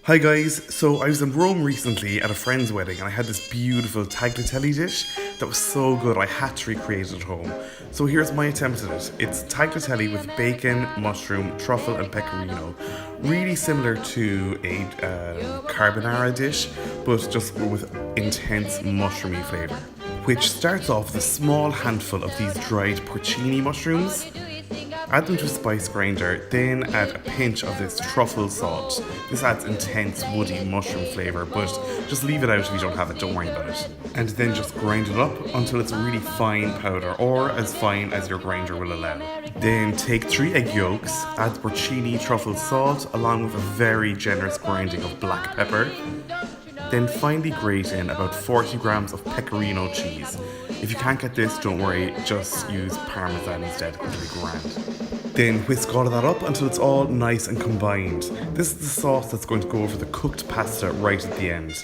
Hi guys, so I was in Rome recently at a friend's wedding and I had this beautiful tagliatelle dish that was so good I had to recreate it at home. So here's my attempt at it. It's tagliatelle with bacon, mushroom, truffle and pecorino. Really similar to a carbonara dish, but just with intense mushroomy flavour. Which starts off with a small handful of these dried porcini mushrooms. Add them to a spice grinder, then add a pinch of this truffle salt. This adds intense woody mushroom flavour, but just leave it out if you don't have it, don't worry about it. And then just grind it up until it's a really fine powder, or as fine as your grinder will allow. Then take 3 egg yolks, add the porcini truffle salt along with a very generous grinding of black pepper. Then finally grate in about 40 grams of pecorino cheese. If you can't get this, don't worry, just use parmesan instead, it'll be grand. Then whisk all of that up until it's all nice and combined. This is the sauce that's going to go over the cooked pasta right at the end.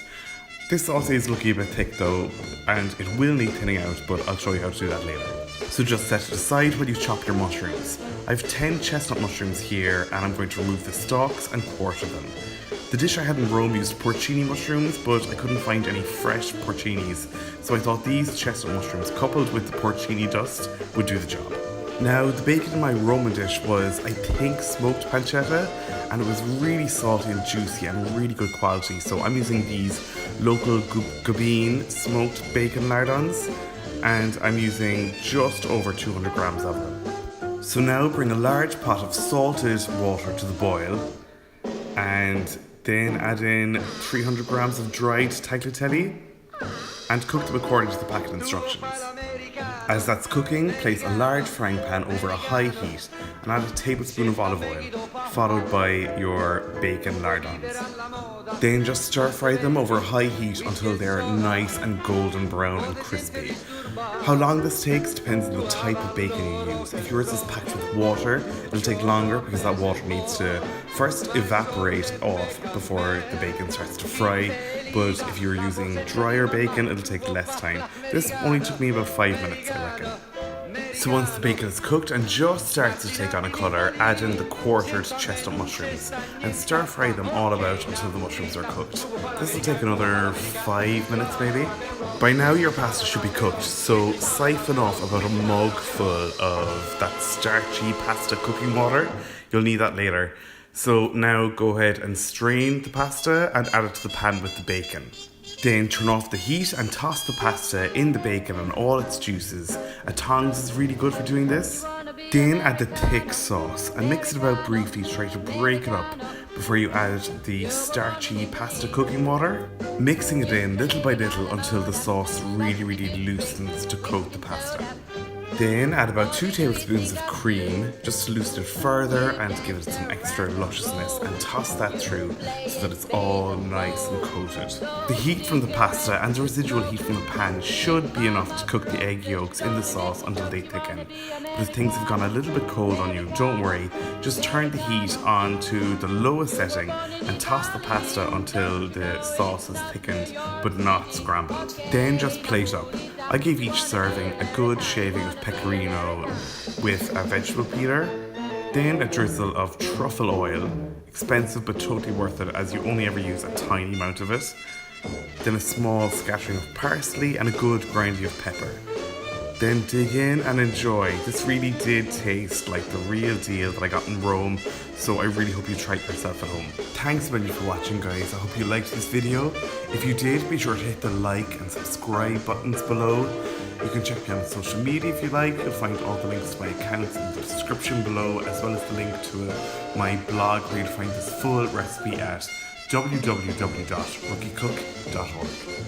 This sauce is looking a bit thick though, and it will need thinning out, but I'll show you how to do that later. So just set it aside while you chop your mushrooms. I have 10 chestnut mushrooms here, and I'm going to remove the stalks and quarter them. The dish I had in Rome used porcini mushrooms, but I couldn't find any fresh porcinis, so I thought these chestnut mushrooms coupled with the porcini dust would do the job. Now, the bacon in my Roman dish was, I think, smoked pancetta, and it was really salty and juicy and really good quality, so I'm using these local Gubine smoked bacon lardons, and I'm using just over 200 grams of them. So now bring a large pot of salted water to the boil, and then add in 300 grams of dried tagliatelle and cook them according to the packet instructions. As that's cooking, place a large frying pan over a high heat and add a tablespoon of olive oil, followed by your bacon lardons. Then just stir fry them over a high heat until they're nice and golden brown and crispy. How long this takes depends on the type of bacon you use. If yours is packed with water, it'll take longer because that water needs to first evaporate off before the bacon starts to fry. But if you're using drier bacon, it'll take less time. This only took me about 5 minutes, I reckon. So once the bacon is cooked and just starts to take on a colour, add in the quartered chestnut mushrooms and stir fry them all about until the mushrooms are cooked. This will take another 5 minutes maybe. By now your pasta should be cooked, so siphon off about a mug full of that starchy pasta cooking water. You'll need that later. So now go ahead and strain the pasta and add it to the pan with the bacon. Then turn off the heat and toss the pasta in the bacon and all its juices. A tongs is really good for doing this. Then add the thick sauce and mix it about briefly to try to break it up before you add the starchy pasta cooking water, mixing it in little by little until the sauce really loosens to coat the pasta. Then add about 2 tablespoons of cream just to loosen it further and give it some extra lusciousness, and toss that through so that it's all nice and coated. The heat from the pasta and the residual heat from the pan should be enough to cook the egg yolks in the sauce until they thicken. But if things have gone a little bit cold on you, don't worry, just turn the heat on to the lowest setting and toss the pasta until the sauce is thickened but not scrambled. Then just plate up. I gave each serving a good shaving of pecorino with a vegetable peeler, then a drizzle of truffle oil, expensive but totally worth it as you only ever use a tiny amount of it, then a small scattering of parsley and a good grinding of pepper. Then dig in and enjoy. This really did taste like the real deal that I got in Rome, so I really hope you try it yourself at home. Thanks a million for watching guys, I hope you liked this video. If you did, be sure to hit the like and subscribe buttons below. You can check me out on social media if you like. You'll find all the links to my accounts in the description below, as well as the link to my blog where you'll find this full recipe at www.rookiecook.org.